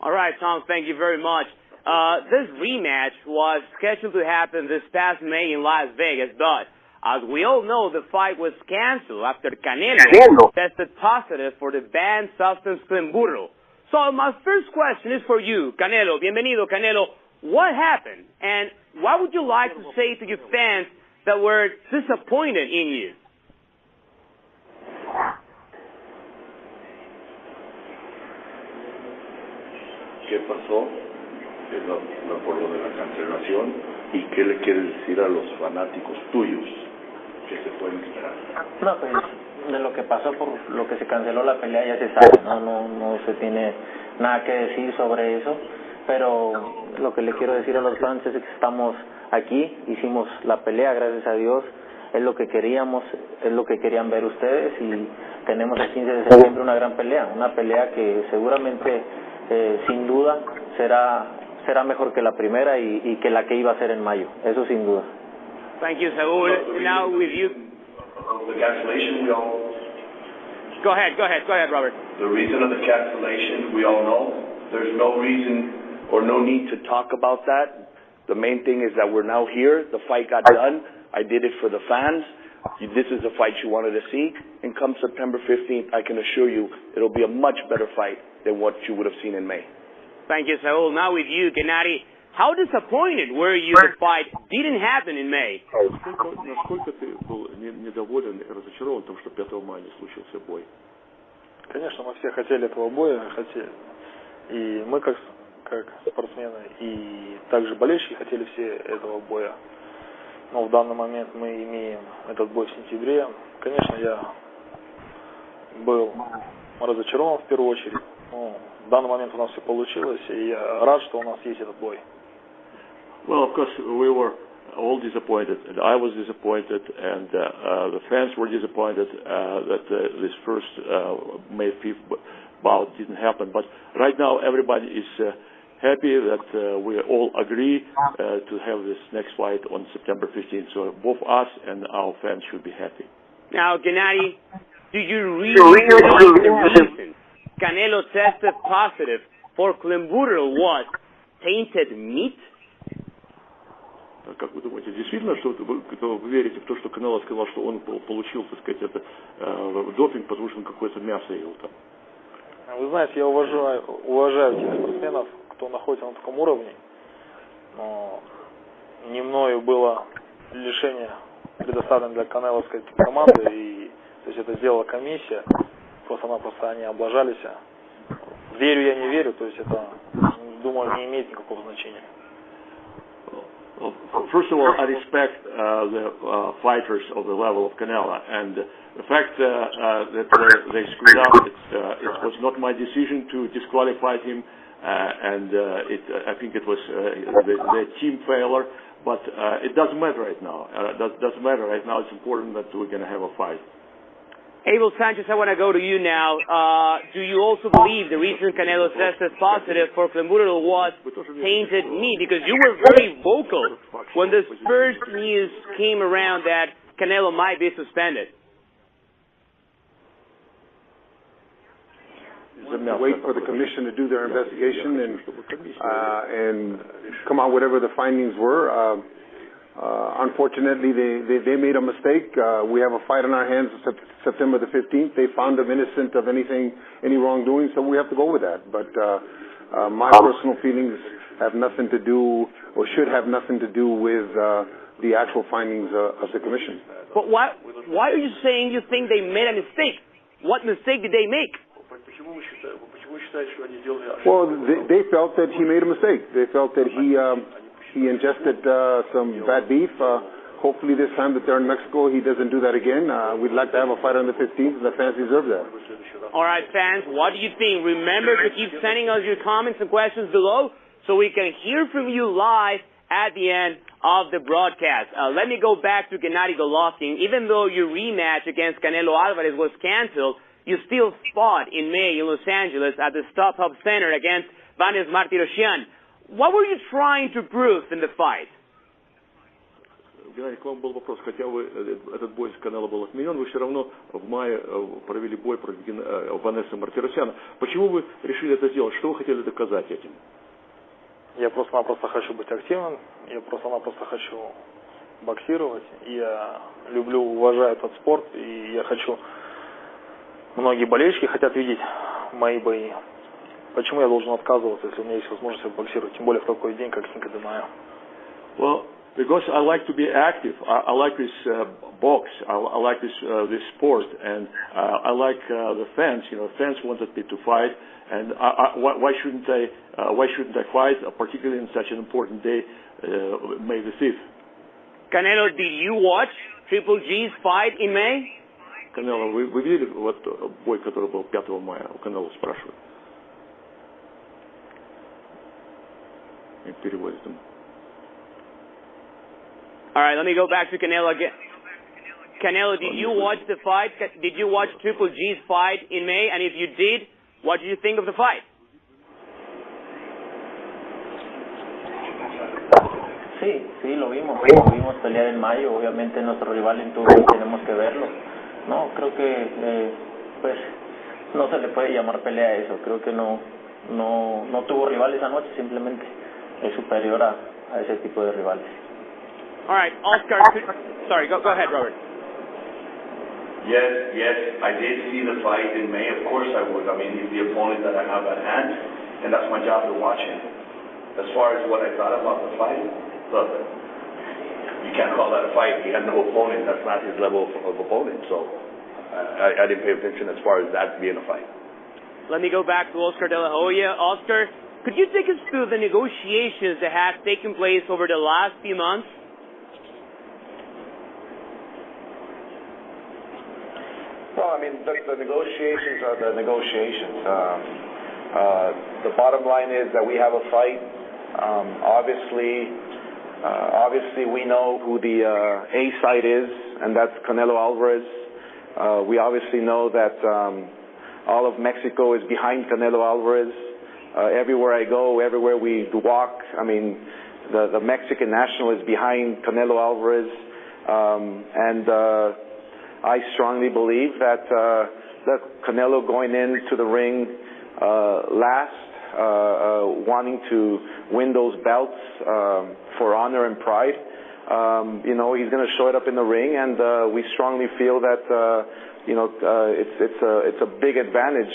All right, Tom, thank you very much. This rematch was scheduled to happen this past May in Las Vegas, but as we all know, the fight was canceled after Canelo tested positive for the banned substance clenbuterol. So my first question is for you, Canelo. Bienvenido, Canelo. What happened, and what would you like to say to your fans that were disappointed in you? ¿Qué pasó? Por lo de la cancelación, ¿y qué le quieres decir a los fanáticos tuyos que se pueden esperar? No, pues de lo que pasó por lo que se canceló la pelea ya se sabe, no se tiene nada que decir sobre eso, pero lo que le quiero decir a los fans es que estamos aquí, hicimos la pelea, gracias a Dios, es lo que queríamos, es lo que querían ver ustedes y tenemos el 15 de septiembre una gran pelea, una pelea que seguramente sin duda será mejor que la primera y que la que iba a ser en mayo, eso sin duda. Thank you, Saúl. Now with you. The cancellation, we all... Go ahead, Robert. The reason of the cancellation, we all know. There's no reason or no need to talk about that. The main thing is that we're now here. The fight got done. I did it for the fans. This is the fight you wanted to see. And come September 15th, I can assure you it'll be a much better fight than what you would have seen in May. Thank you, Saúl. Now with you, Gennady. How disappointed were you the fight didn't happen in May? Насколько ты был недоволен и разочарован тем, что 5 мая не случился бой? Конечно, мы все хотели этого боя, и мы как спортсмены, и также болельщики хотели все этого боя. Но в данный момент мы имеем этот бой в сентябре. Конечно, я был разочарован в первую очередь, но в данный момент у нас все получилось, и я рад, что у нас есть этот бой. Well, of course, we were all disappointed, and I was disappointed, and the fans were disappointed that this first May 5th bout didn't happen. But right now, everybody is happy that we all agree to have this next fight on September 15th. So both us and our fans should be happy. Now, Gennady, do you really believe the reason Canelo tested positive for clenbuterol was tainted meat? Как вы думаете, действительно, что вы верите в то, что Канело сказал, что он получил, так сказать, допинг, потому что он какое-то мясо ел там? Вы знаете, я уважаю тех спортсменов, кто находится на таком уровне, но не мною было лишение предоставлено для канеловской команды, и то есть это сделала комиссия, просто-напросто они облажались. Верю я, не верю, то есть это, думаю, не имеет никакого значения. First of all, I respect the fighters of the level of Canelo, and the fact that they screwed up, it was not my decision to disqualify him, and I think it was the team failure, but it doesn't matter right now. It doesn't matter right now. It's important that we're going to have a fight. Abel Sanchez, I want to go to you now. Do you also believe the reason Canelo tested positive for clenbuterol was tainted meat? Because you were very vocal when this first news came around that Canelo might be suspended. Wait for the commission to do their investigation and come out whatever the findings were. Unfortunately, they made a mistake. We have a fight on our hands September the 15th. They found him innocent of any wrongdoing, so we have to go with that. But my personal feelings have nothing to do, or should have nothing to do with the actual findings of the commission. But why are you saying you think they made a mistake? What mistake did they make? Well, they felt that he made a mistake. They felt that he ingested some bad beef. Hopefully this time that they're in Mexico, he doesn't do that again. We'd like to have a fight on the 15th, and the fans deserve that. All right, fans, what do you think? Remember to keep sending us your comments and questions below so we can hear from you live at the end of the broadcast. Let me go back to Gennady Golovkin. Even though your rematch against Canelo Alvarez was canceled, you still fought in May in Los Angeles at the Stop Hub Center against Vanes Martirosyan. What were you trying to prove in the fight? Геннадий, к вам был вопрос. Хотя этот бой с Канело был отменен, вы все равно в мае провели бой против Ванессы Мартиросяна. Почему вы решили это сделать? Что вы хотели доказать этим? Я просто-напросто хочу быть активным, я просто-напросто хочу боксировать. Я люблю, уважаю этот спорт, и я хочу... Многие болельщики хотят видеть мои бои. Почему я должен отказываться, если у меня есть возможность боксировать, тем более в такой день, как Cinco de Mayo? Well, because I like to be active. I like this box. I like this sport, and I like the fans. You know, fans wanted me to fight, and why shouldn't I fight, particularly in such an important day, May the 5th? Canelo, did you watch Triple G's fight in May? Canelo, вы видели вот бой, который был 5 мая? У Canelo спрашивают. И переводит ему. All right, let me go back to Canelo again. Canelo, did you watch the fight? Did you watch Triple G's fight in May? And if you did, what did you think of the fight? Sí, lo vimos pelear en mayo. Obviamente nuestro rival en turno tenemos que verlo. No, creo que pues no se le puede llamar pelea a eso. Creo que no tuvo rival esa noche, simplemente es superior a ese tipo de rivales. All right, Oscar. Sorry, go ahead, Robert. Yes, I did see the fight in May. Of course I would. I mean, he's the opponent that I have at hand, and that's my job to watch him. As far as what I thought about the fight, look, you can't call that a fight. He had no opponent. That's not his level of opponent. So I didn't pay attention as far as that being a fight. Let me go back to Oscar De La Hoya. Oscar, could you take us through the negotiations that have taken place over the last few months? Well, I mean, the negotiations are the negotiations. The bottom line is that we have a fight. Obviously, we know who the A side is, and that's Canelo Alvarez. We obviously know that all of Mexico is behind Canelo Alvarez. Everywhere I go, everywhere we walk, I mean, the Mexican national is behind Canelo Alvarez, and I strongly believe that Canelo going into the ring last, wanting to win those belts for honor and pride, he's going to show it up in the ring, and we strongly feel that it's a big advantage.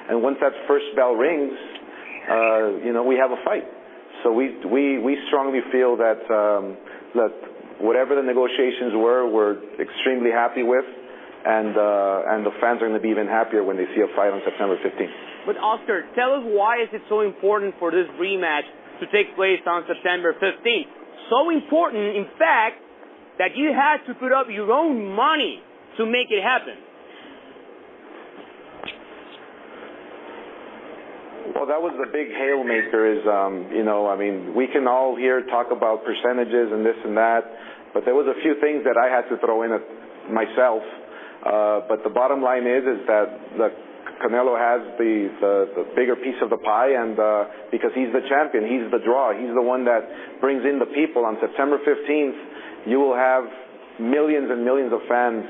And once that first bell rings, we have a fight. So we strongly feel that whatever the negotiations were, we're extremely happy with, and the fans are going to be even happier when they see a fight on September 15th. But Oscar, tell us why is it so important for this rematch to take place on September 15th? So important, in fact, that you had to put up your own money to make it happen. Well, that was the big hail maker is, we can all here talk about percentages and this and that, but there was a few things that I had to throw in myself. But the bottom line is that Canelo has the bigger piece of the pie, and because he's the champion, he's the draw, he's the one that brings in the people. On September 15th, you will have millions and millions of fans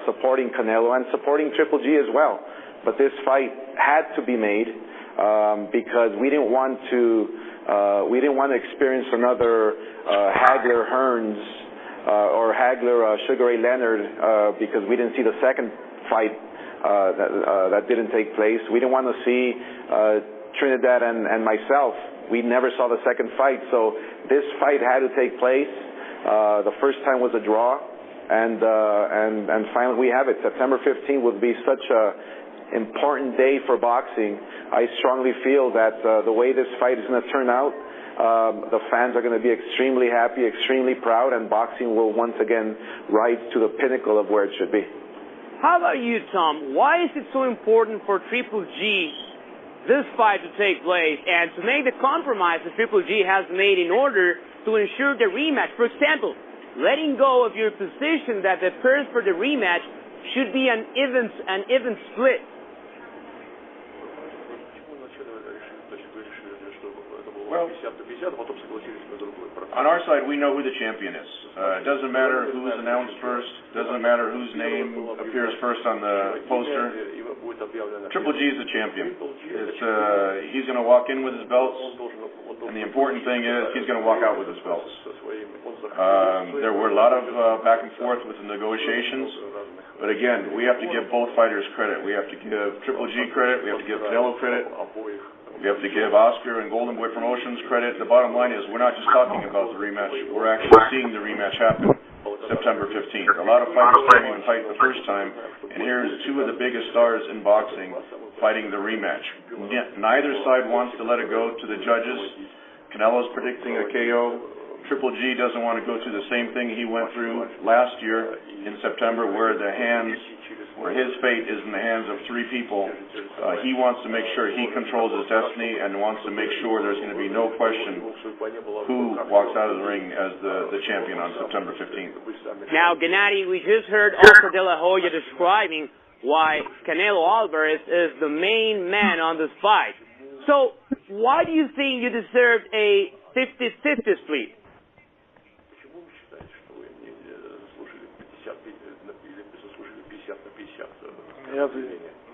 supporting Canelo and supporting Triple G as well. But this fight had to be made because we didn't want to experience another Hagler Hearns or Hagler Sugar Ray Leonard because we didn't see the second fight that didn't take place. We didn't want to see Trinidad and myself. We never saw the second fight, so this fight had to take place. The first time was a draw, and finally we have it. September 15th would be such a important day for boxing. I strongly feel that the way this fight is going to turn out, the fans are going to be extremely happy, extremely proud, and boxing will once again rise to the pinnacle of where it should be. How about you, Tom? Why is it so important for Triple G this fight to take place and to make the compromise that Triple G has made in order to ensure the rematch? For example, letting go of your position that the purse for the rematch should be an even split. Well, on our side, we know who the champion is. It doesn't matter who's announced first. Doesn't matter whose name appears first on the poster. Triple G is the champion. He's going to walk in with his belts, and the important thing is he's going to walk out with his belts. There were a lot of back and forth with the negotiations, but again, we have to give both fighters credit. We have to give Triple G credit. We have to give Canelo credit. We have to give Oscar and Golden Boy Promotions credit. The bottom line is we're not just talking about the rematch. We're actually seeing the rematch happen September 15th. A lot of fighters can't even fight the first time, and here's two of the biggest stars in boxing fighting the rematch. Neither side wants to let it go to the judges. Canelo's predicting a KO. Triple G doesn't want to go through the same thing he went through last year in September where his fate is in the hands of three people. He wants to make sure he controls his destiny and wants to make sure there's going to be no question who walks out of the ring as the champion on September 15th. Now, Gennady, we just heard Oscar De La Hoya describing why Canelo Alvarez is the main man on this fight. So, why do you think you deserved a 50-50 split?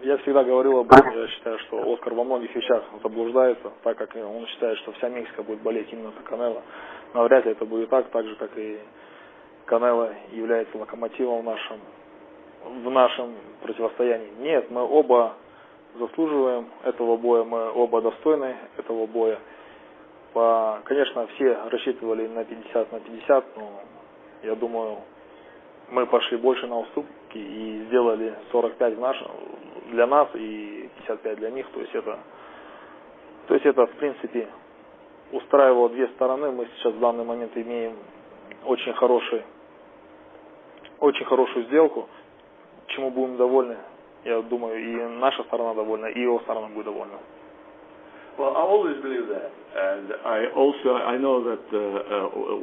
Я всегда говорил об этом, я считаю, что Оскар во многих вещах заблуждается, так как он считает, что вся Мексика будет болеть именно за Канело. Но вряд ли это будет так же, как и Канело является локомотивом в нашем противостоянии. Нет, мы оба заслуживаем этого боя, мы оба достойны этого боя. Конечно, все рассчитывали на 50/50, но я думаю, мы пошли больше на уступки и сделали 45 для нас и 55 для них. То есть это в принципе устраивало две стороны. Мы сейчас в данный момент имеем очень хорошую сделку, чему будем довольны. Я думаю, и наша сторона довольна, и его сторона будет довольна. Well, I always believe that, and I know that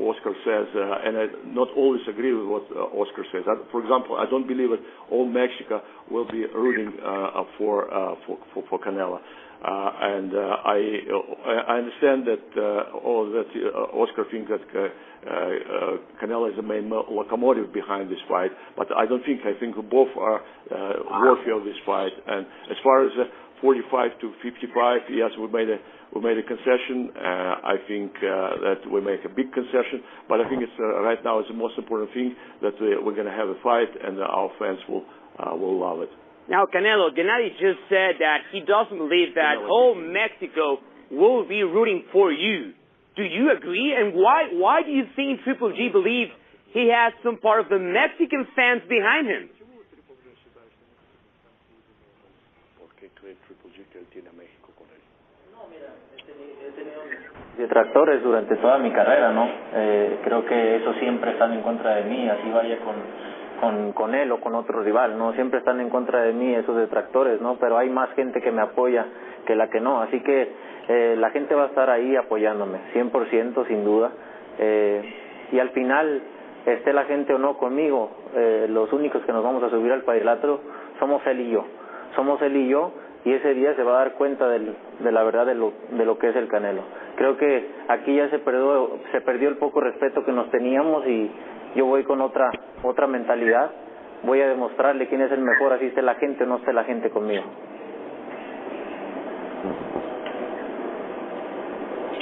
Oscar says, and I not always agree with what Oscar says. For example, I don't believe that all Mexico will be rooting for Canelo, and I understand that Oscar thinks that Canelo is the main locomotive behind this fight, but I think both are worthy of this fight. And as far as 45 to 55, yes, we made a concession. I think that we make a big concession, but I think it's right now it's the most important thing that we're going to have a fight, and our fans will love it. Now, Canelo, Gennady just said that he doesn't believe that whole Mexico will be rooting for you. Do you agree? And why do you think Triple G believes he has some part of the Mexican fans behind him? Detractores durante toda mi carrera, ¿no? Creo que eso siempre están en contra de mí, así vaya con él o con otro rival, ¿no? Siempre están en contra de mí esos detractores, ¿no? Pero hay más gente que me apoya que la que no, así que la gente va a estar ahí apoyándome, 100% sin duda. Y al final, esté la gente o no conmigo, los únicos que nos vamos a subir al cuadrilátero somos él y yo. Somos él y yo, y ese día se va a dar cuenta de la verdad de lo que es el Canelo. Creo que aquí ya se perdió el poco respeto que nos teníamos, y yo voy con otra mentalidad. Voy a demostrarle quién es el mejor, así esté la gente o no esté la gente conmigo.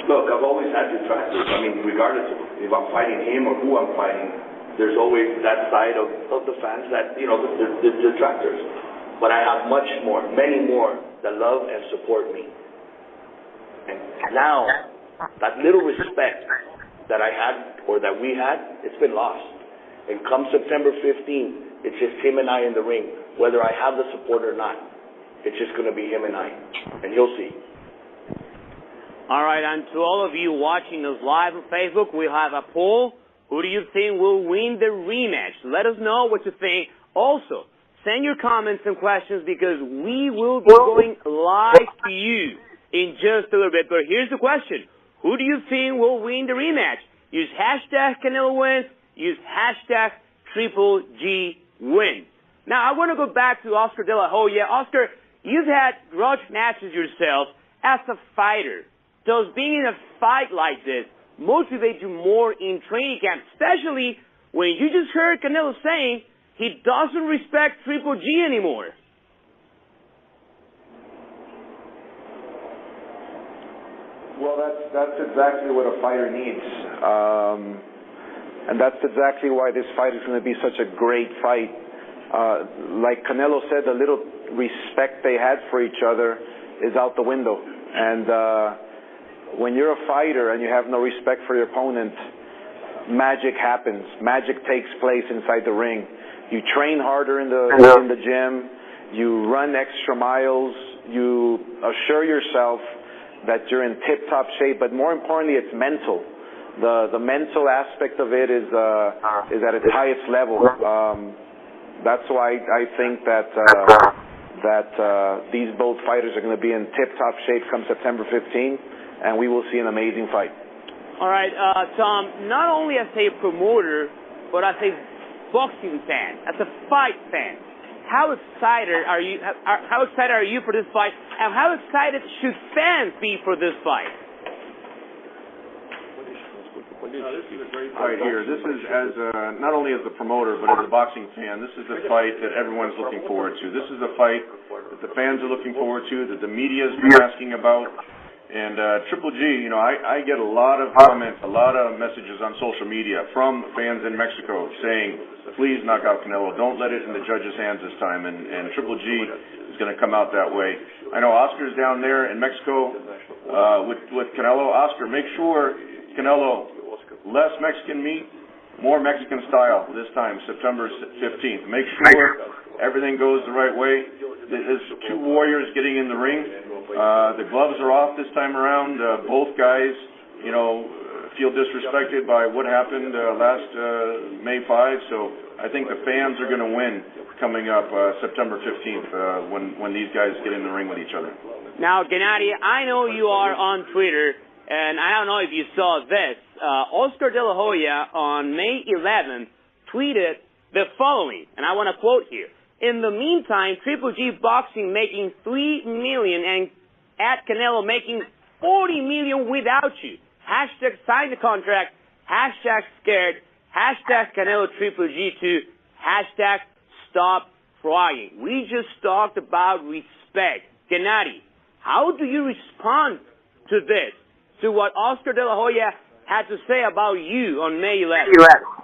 Look, I've always had detractors. I mean, regardless of if I'm fighting him or who I'm fighting, there's always that side of the fans that, the detractors. But I have many more that love and support me. And now, that little respect that I had, or that we had, it's been lost. And come September 15th, it's just him and I in the ring. Whether I have the support or not, it's just going to be him and I. And you'll see. All right, and to all of you watching us live on Facebook, we have a poll. Who do you think will win the rematch? Let us know what you think. Also, send your comments and questions, because we will be going live to you in just a little bit. But here's the question. Who do you think will win the rematch? Use hashtag Canelo wins. Use hashtag Triple G wins. Now, I want to go back to Oscar De La Hoya. Oscar, you've had grudge matches yourself as a fighter. does being in a fight like this motivate you more in training camp, especially when you just heard Canelo saying he doesn't respect Triple G anymore? Well, that's exactly what a fighter needs. And that's exactly why this fight is going to be such a great fight. Like Canelo said, the little respect they had for each other is out the window. And when you're a fighter and you have no respect for your opponent, magic happens. Magic takes place inside the ring. You train harder in the gym. You run extra miles. You assure yourself that you're in tip-top shape. But more importantly, it's mental. The mental aspect of it is at its highest level. That's why I think that these both fighters are going to be in tip-top shape come September 15th, and we will see an amazing fight. All right, Tom, not only as a promoter, but as a boxing fan, as a fight fan, how excited are you? How excited are you for this fight, and how excited should fans be for this fight? This is a great fight here. This is not only as a promoter, but as a boxing fan, this is the fight that everyone's looking forward to. This is a fight that the fans are looking forward to, that the media's been asking about. And Triple G, you know, I get a lot of comments, a lot of messages on social media from fans in Mexico saying, please knock out Canelo. Don't let it in the judges' hands this time. And Triple G is going to come out that way. I know Oscar's down there in Mexico with Canelo. Oscar, make sure Canelo, less Mexican meat, more Mexican style this time, September 15th. Make sure everything goes the right way. There's two warriors getting in the ring. The gloves are off this time around. Both guys, you know, feel disrespected by what happened last May 5. So I think the fans are going to win coming up September 15th when these guys get in the ring with each other. Now, Gennady, I know you are on Twitter, and I don't know if you saw this. Oscar De La Hoya on May 11th tweeted the following, and I want to quote here. In the meantime, Triple G Boxing making $3 million and at Canelo making $40 million without you. Hashtag sign the contract. Hashtag scared. Hashtag Canelo Triple G 2. Hashtag stop crying. We just talked about respect. Gennady, how do you respond to this? To what Oscar De La Hoya had to say about you on May 11th?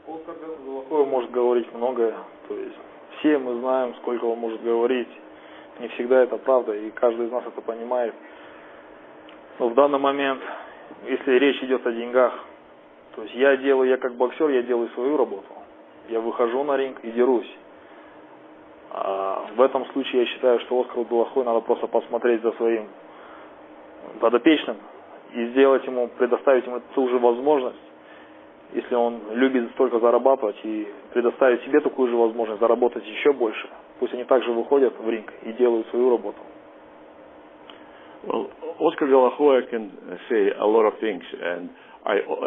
Оскар Голохой может говорить многое, то есть все мы знаем, сколько он может говорить, не всегда это правда, и каждый из нас это понимает. Но в данный момент, если речь идет о деньгах, то есть я как боксер, я делаю свою работу, я выхожу на ринг и дерусь. А в этом случае я считаю, что Оскару Голохой надо просто посмотреть за своим подопечным и сделать ему, предоставить ему ту же возможность, если он любит столько зарабатывать, и предоставить себе такую же возможность заработать еще больше. Пусть они также выходят в ринг и делают свою работу. Well, Oscar De La Hoya can say a lot of things, and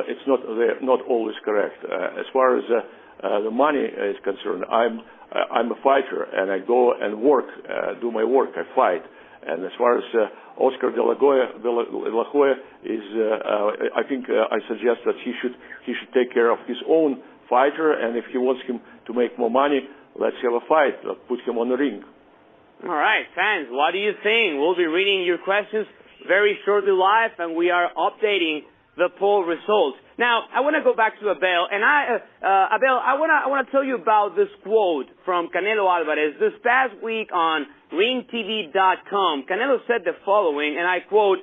it's not always correct. As far as the money is concerned, I'm a fighter, and I go and work, do my work, I fight. And as far as Oscar De La Hoya is, I think I suggest that he should take care of his own fighter, and if he wants him to make more money, let's have a fight. Let's put him on the ring. All right, fans, what do you think? We'll be reading your questions very shortly live, and we are updating the poll results. Now, I want to go back to Abel, and Abel, I want to tell you about this quote from Canelo Alvarez this past week on RingTV.com. Canelo said the following, and I quote,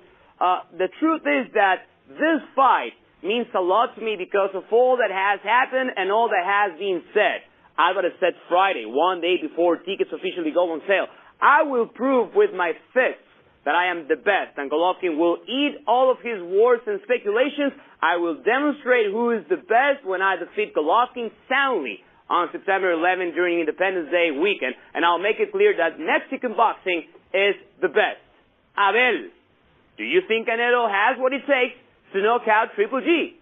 the truth is that this fight means a lot to me because of all that has happened and all that has been said. Alvarez said Friday, one day before tickets officially go on sale, I will prove with my fists that I am the best, and Golovkin will eat all of his words and speculations. I will demonstrate who is the best when I defeat Golovkin soundly on September 11 during Independence Day weekend, and I'll make it clear that Mexican boxing is the best. Abel, do you think Canelo has what it takes to knock out Triple G?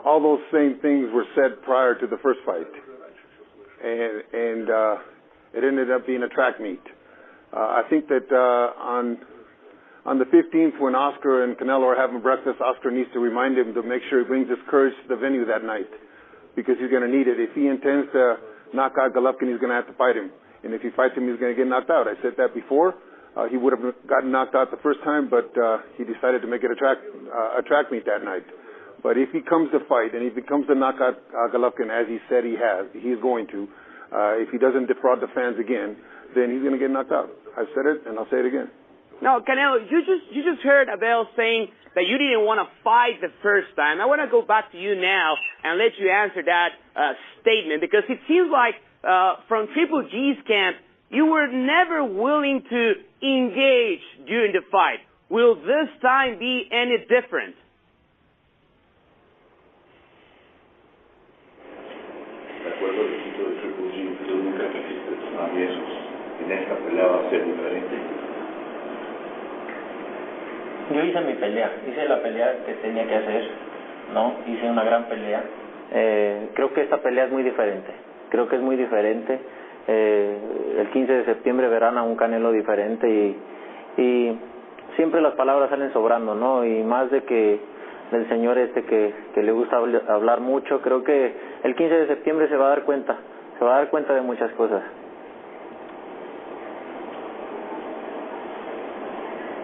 All those same things were said prior to the first fight. and it ended up being a track meet. I think that on the 15th, when Oscar and Canelo are having breakfast, Oscar needs to remind him to make sure he brings his courage to the venue that night, because he's going to need it. If he intends to knock out Golovkin, he's going to have to fight him. And if he fights him, he's going to get knocked out. I said that before. He would have gotten knocked out the first time, but he decided to make it a track meet that night. But if he comes to fight, and if he comes to knock out Golovkin, as he said he's going to, if he doesn't defraud the fans again, then he's going to get knocked out. I've said it, and I'll say it again. No, Canelo, you just heard Abel saying that you didn't want to fight the first time. I want to go back to you now and let you answer that statement, because it seems like from Triple G's camp, you were never willing to engage during the fight. Will this time be any different? De acuerdo al equipo de Triple G, tú nunca quisiste traviesos. En esta pelea va a ser diferente. Yo hice mi pelea, hice la pelea que tenía que hacer, ¿no? Hice una gran pelea. Creo que esta pelea es muy diferente. Creo que es muy diferente. El 15 de septiembre verán a un Canelo diferente y siempre las palabras salen sobrando, ¿no? Y más de que del señor que le gusta hablar mucho, creo que el 15 de septiembre se va a dar cuenta de muchas cosas.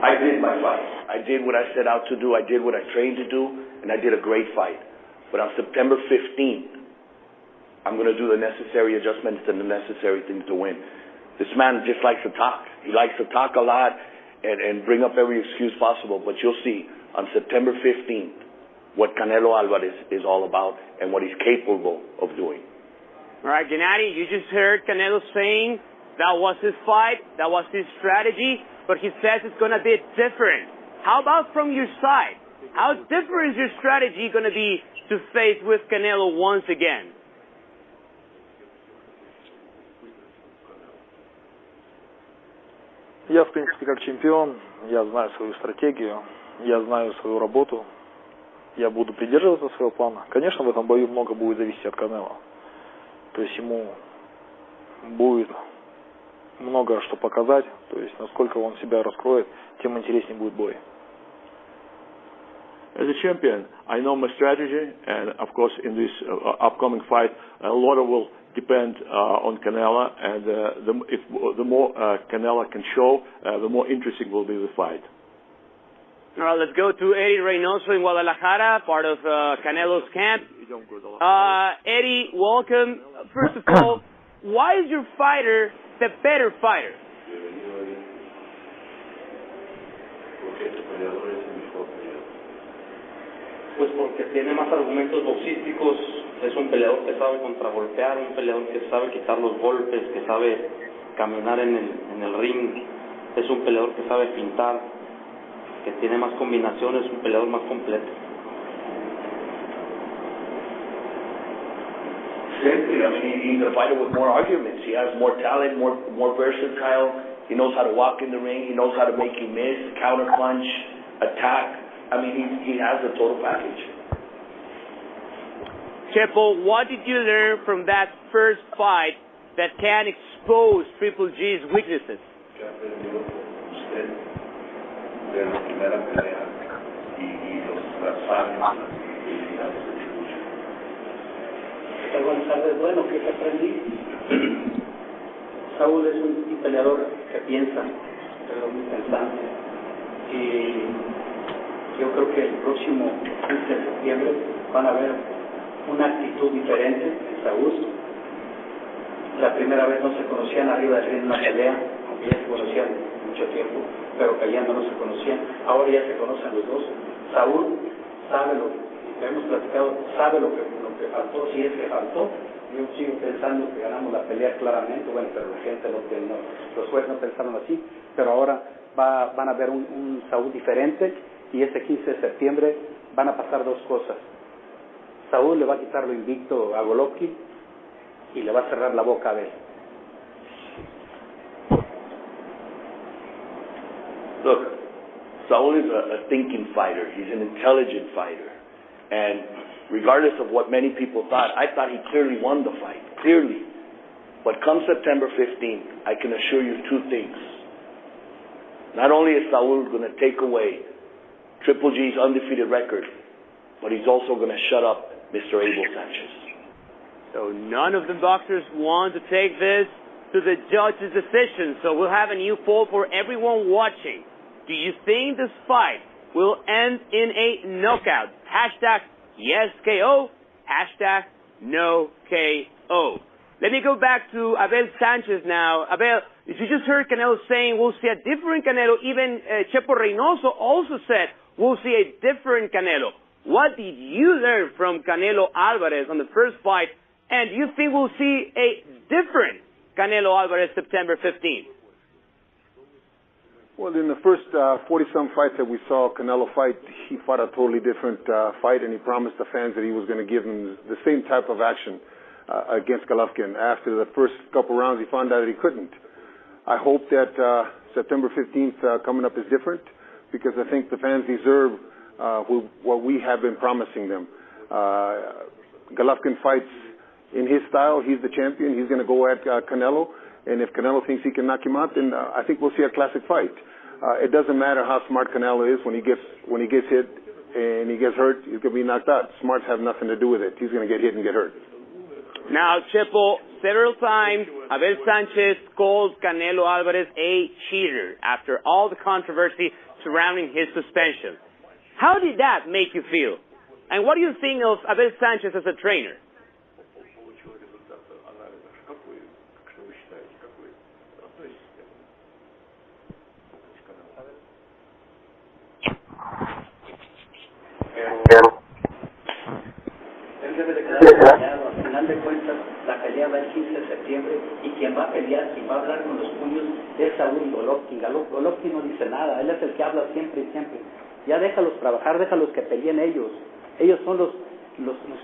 I did my fight. I did what I set out to do. I did what I trained to do, and I did a great fight. But on September 15th, I'm going to do the necessary adjustments and the necessary things to win. This man just likes to talk. He likes to talk a lot and bring up every excuse possible. But you'll see on September 15th what Canelo Alvarez is all about and what he's capable of doing. All right, Gennady, you just heard Canelo saying that was his fight, that was his strategy, but he says it's going to be different. How about from your side? How different is your strategy going to be to face with Canelo once again? Я, в принципе, как чемпион, я знаю свою стратегию, я знаю свою работу, я буду придерживаться своего плана. Конечно, в этом бою много будет зависеть от Канело. То есть ему будет много что показать, то есть насколько он себя раскроет, тем интереснее будет бой. As a champion, I know my strategy, and of course, in this upcoming fight, a lot will depend on Canelo, and the more Canelo can show, the more interesting will be the fight. All right, let's go to Eddie Reynoso in Guadalajara, part of Canelo's camp. Eddie, welcome. First of all, why is your fighter the better fighter? Pues porque tiene más argumentos boxísticos, es un peleador que sabe contragolpear, un peleador que sabe quitar los golpes, que sabe caminar en el ring, es un peleador que sabe pintar, que tiene más combinaciones, un peleador más completo. Simply, I mean, he's a fighter with more arguments. He has more talent, more versatile. He knows how to walk in the ring. He knows how to make you miss, counter punch, attack. I mean, he has the total package. Chepo, what did you learn from that first fight that can expose Triple G's weaknesses? ¿Qué aprendió usted de la primera pelea y las armas, las habilidades de lucha? Buenas tardes. Bueno, ¿qué aprendí? Saúl es un peleador que piensa, pero muy pensante. Y yo creo que el próximo 15 de septiembre van a ver una actitud diferente en Saúl. La primera vez no se conocían arriba del ring en una pelea, aunque ya se conocían mucho tiempo, pero callando no se conocían. Ahora ya se conocen los dos. Saúl sabe lo que hemos platicado, sabe lo que faltó, si es que faltó. Yo sigo pensando que ganamos la pelea claramente, bueno, pero la gente, los jueces no pensaron así, pero ahora van a ver un Saúl diferente. Y ese 15 de septiembre van a pasar dos cosas. Saúl le va a quitar lo invicto a Golovkin y le va a cerrar la boca a Abel. Look, Saúl is a thinking fighter. He's an intelligent fighter. And regardless of what many people thought, I thought he clearly won the fight. Clearly. But come September 15th, I can assure you two things. Not only is Saul going to take away Triple G's undefeated record, but he's also going to shut up Mr. Abel Sanchez. So none of the boxers want to take this to the judge's decision. So we'll have a new poll for everyone watching. Do you think this fight will end in a knockout? Hashtag YesKO, hashtag NoKO. Let me go back to Abel Sanchez now. Abel, you just heard Canelo saying we'll see a different Canelo. Even Chepo Reynoso also said we'll see a different Canelo. What did you learn from Canelo Alvarez on the first fight? And do you think we'll see a different Canelo Alvarez September 15th? Well, in the first 40-some fights that we saw Canelo fight, he fought a totally different fight, and he promised the fans that he was going to give them the same type of action against Golovkin. After the first couple rounds, he found out that he couldn't. I hope that September 15th coming up is different, because I think the fans deserve what we have been promising them. Golovkin fights in his style. He's the champion. He's going to go at Canelo. And if Canelo thinks he can knock him out, then I think we'll see a classic fight. It doesn't matter how smart Canelo is. When he gets hit and he gets hurt, he's going to be knocked out. Smarts have nothing to do with it. He's going to get hit and get hurt. Now, Chepo, several times Abel Sanchez called Canelo Alvarez a cheater after all the controversy surrounding his suspension. How did that make you feel? And what do you think of Abel Sanchez as a trainer? Él debe de quedar peleado. Al final de cuentas, la pelea va el 15 de septiembre y quien va a pelear, quien va a hablar con los puños es Saúl Golovkin. Golovkin no dice nada, él es el que habla siempre y siempre. Ya déjalos trabajar, déjalos que peleen ellos. Ellos son los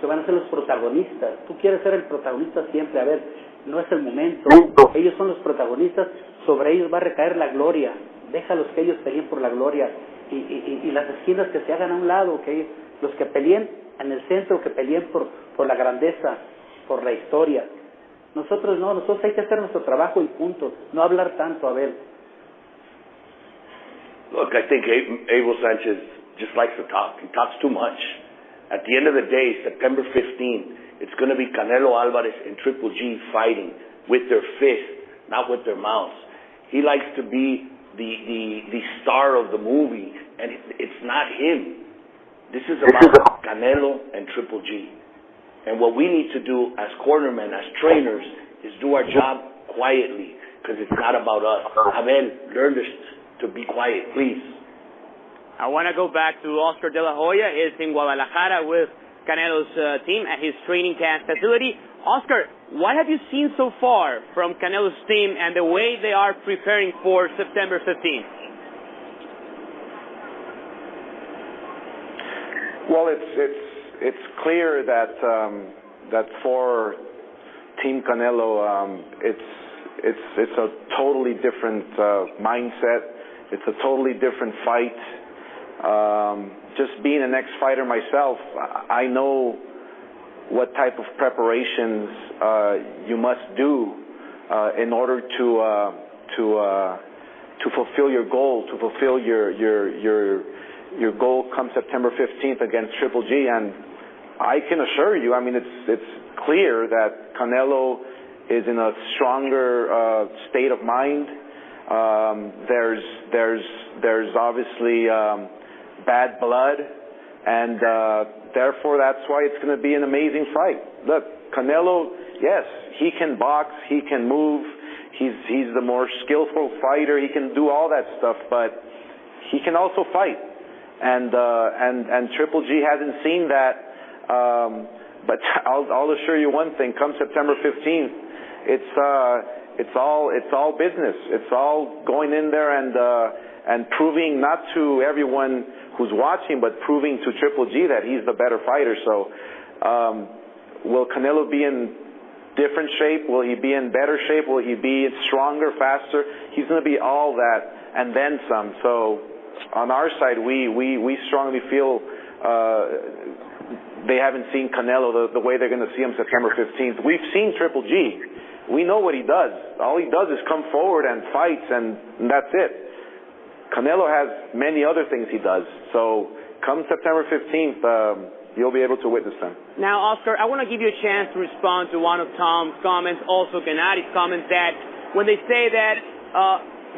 que van a ser los protagonistas. Tú quieres ser el protagonista siempre. A ver, no es el momento. Ellos son los protagonistas, sobre ellos va a recaer la gloria. Déjalos que ellos peleen por la gloria. Y las esquinas que se hagan a un lado, que los que peleen en el centro, que peleen por la grandeza, por la historia. Nosotros no, nosotros hay que hacer nuestro trabajo y punto. No hablar tanto, Abel. Look, I think Abel Sanchez just likes to talk. He talks too much. At the end of the day, September 15th, it's going to be Canelo Alvarez and Triple G fighting with their fists, not with their mouths. He likes to be the star of the movie, and it's not him. This is about Canelo and Triple G. And what we need to do as cornermen, as trainers, is do our job quietly, because it's not about us. Abel, learn to be quiet, please. I want to go back to Oscar De La Hoya. He's in Guadalajara with Canelo's team at his training camp facility. Oscar, what have you seen so far from Canelo's team and the way they are preparing for September 15th? Well, it's clear that for Team Canelo, it's a totally different mindset. It's a totally different fight. Just being an ex-fighter myself, I know what type of preparations you must do in order to fulfill your goal, to fulfill your goal come September 15th against Triple G. And I can assure you, I mean, it's clear that Canelo is in a stronger state of mind. There's obviously bad blood, and therefore that's why it's going to be an amazing fight. Look, Canelo, yes, he can box, he can move, he's the more skillful fighter, he can do all that stuff, but he can also fight. And Triple G hasn't seen that, but I'll assure you one thing, come September 15th, it's all business. It's all going in there and proving not to everyone who's watching, but proving to Triple G that he's the better fighter. So, will Canelo be in different shape? Will he be in better shape? Will he be stronger, faster? He's going to be all that and then some. So, on our side, we strongly feel they haven't seen Canelo the way they're going to see him September 15th. We've seen Triple G. We know what he does. All he does is come forward and fights, and that's it. Canelo has many other things he does. So come September 15th, you'll be able to witness them. Now, Oscar, I want to give you a chance to respond to one of Tom's comments, also Gennady's comments, that when they say that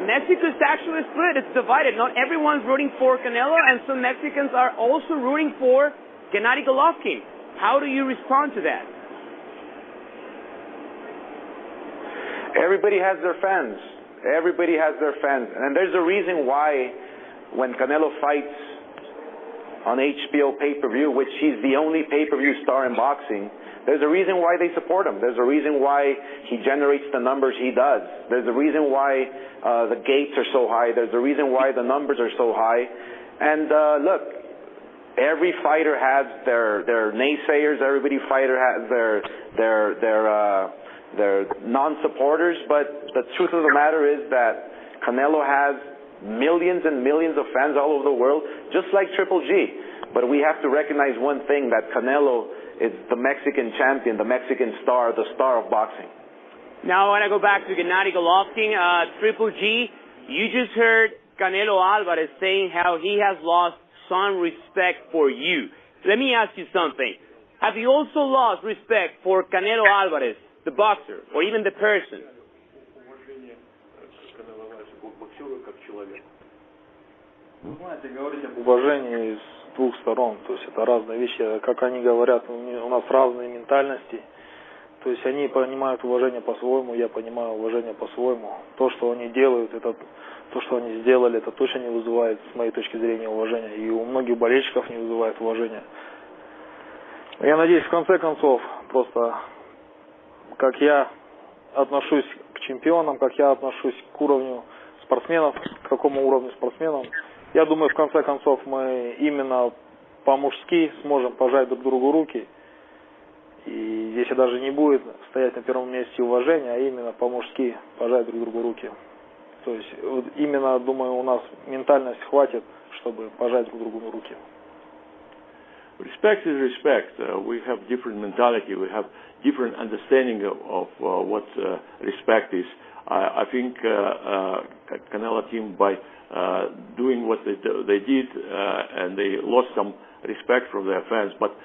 Mexico is actually split, it's divided. Not everyone's rooting for Canelo, and some Mexicans are also rooting for Gennady Golovkin. How do you respond to that? Everybody has their fans. Everybody has their fans. And there's a reason why when Canelo fights on HBO pay-per-view, which he's the only pay-per-view star in boxing, there's a reason why they support him. There's a reason why he generates the numbers he does. There's a reason why the gates are so high. There's a reason why the numbers are so high. And look, every fighter has their naysayers. Every fighter has their non-supporters. But the truth of the matter is that Canelo has millions and millions of fans all over the world, just like Triple G. But we have to recognize one thing, that Canelo is the Mexican champion, the Mexican star, the star of boxing. Now I want to go back to Gennady Golovkin. Triple G, you just heard Canelo Alvarez saying how he has lost some respect for you. Let me ask you something. Have you also lost respect for Canelo Alvarez, the boxer, or even the person? Знаете, говорить об уважении с двух сторон, то есть это разные вещи. Как они говорят, у нас разные ментальности, то есть они понимают уважение по-своему, я понимаю уважение по-своему. То, что они делают, это то, что они сделали, это точно не вызывает, с моей точки зрения, уважения. И у многих болельщиков не вызывает уважения. Я надеюсь, в конце концов, просто как я отношусь к чемпионам, как я отношусь к уровню спортсменов, к какому уровню спортсменов, я думаю, в конце концов, мы именно по-мужски сможем пожать друг другу руки. И здесь даже не будет стоять на первом месте уважение, а именно по-мужски пожать друг другу руки. То есть вот именно, думаю, у нас ментальность хватит, чтобы пожать друг другу руки. Respect is respect. We have different mentality. We have different understanding of what respect is. I think Canelo team, by doing what they did, and they lost some respect from their fans. But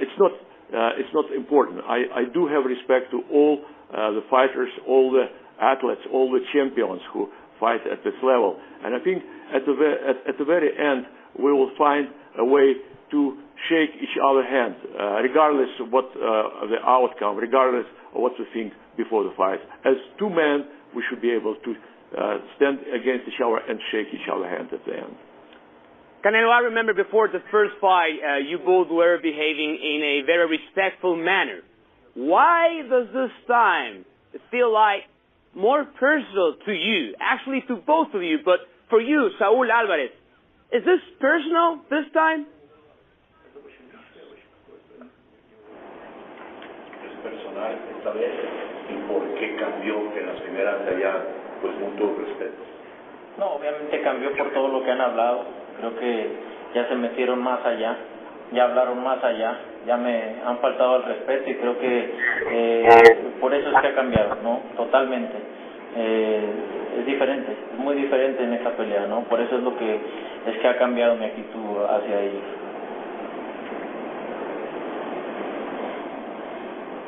it's not important. I do have respect to all the fighters, all the athletes, all the champions who fight at this level. And I think at the very end, we will find a way to shake each other's hand, regardless of what the outcome, regardless of what we think before the fight. As two men, we should be able to stand against each other and shake each other's hand at the end. Canelo, I remember before the first fight, you both were behaving in a very respectful manner. Why does this time feel like more personal to you, actually to both of you, but for you, Saúl Álvarez? Is this personal this time? Personal esta vez, y por qué cambió que en las primeras de allá, pues mutuo respeto. No, obviamente cambió por todo lo que han hablado. Creo que ya se metieron más allá, ya hablaron más allá, ya me han faltado al respeto y creo que por eso es que ha cambiado, ¿no? Totalmente. Es diferente, es muy diferente en esta pelea, ¿no? Por eso es que ha cambiado mi actitud hacia ellos.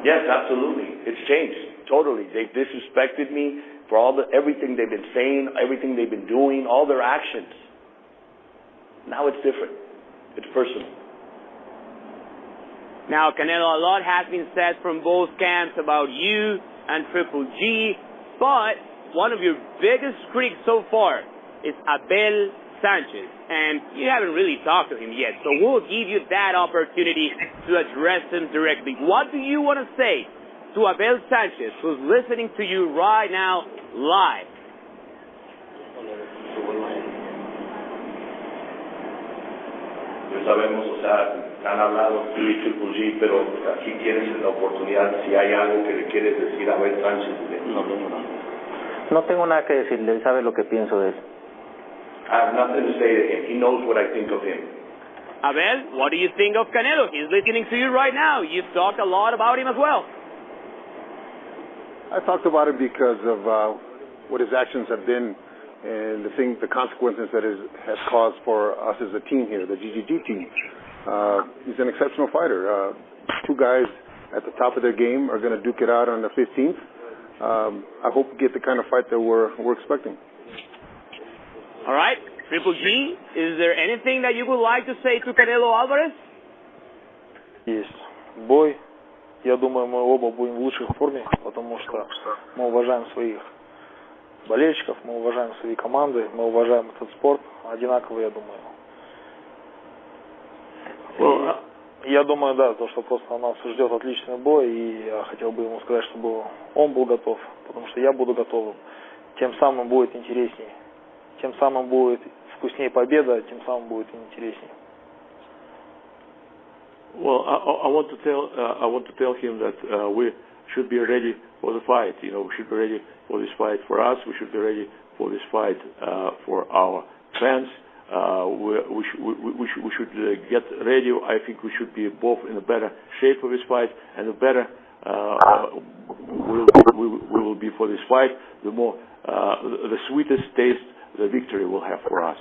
Yes, absolutely. It's changed totally. They've disrespected me for everything they've been saying, everything they've been doing, all their actions. Now it's different. It's personal. Now, Canelo, a lot has been said from both camps about you and Triple G, but one of your biggest critics so far is Abel Sanchez, and you haven't really talked to him yet, so we'll give you that opportunity to address him directly. What do you want to say to Abel Sanchez, who's listening to you right now live? Pues sabemos, o sea, han hablado tú y Triple G, pero aquí tienes la oportunidad, si hay algo que le quieres decir a Abel Sánchez. No tengo nada que decirle, él sabe lo que pienso de él. I have nothing to say to him. He knows what I think of him. Abel, what do you think of Canelo? He's listening to you right now. You've talked a lot about him as well. I talked about it because of what his actions have been and the consequences that it has caused for us as a team here, the GGG team. He's an exceptional fighter. Two guys at the top of their game are going to duke it out on the 15th. I hope we get the kind of fight that we're expecting. All right, Triple G, is there anything that you would like to say to Canelo Alvarez? Есть бой. Я думаю, мы оба будем в лучшей форме, потому что мы уважаем своих болельщиков, мы уважаем свои команды, мы уважаем этот спорт одинаково, я думаю. Я думаю, да, то, что просто нас ждет отличный бой, и я хотел бы ему сказать, чтобы он был готов, потому что я буду готовым. Тем самым будет интереснее. Тем самым будет вкуснее победа, тем самым будет интереснее. Well, I want to tell him that we should be ready for the fight. You know, we should be ready for this fight for us. We should be ready for this fight for our fans. We should get ready. I think we should be both in a better shape for this fight, and the better we will be for this fight, the more the sweetest taste the victory will have for us.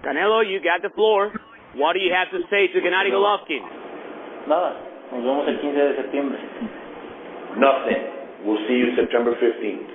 Canelo, you got the floor. What do you have to say to Gennady Golovkin? Nada, nos vemos el 15 de septiembre. Nothing. We'll see you September 15th.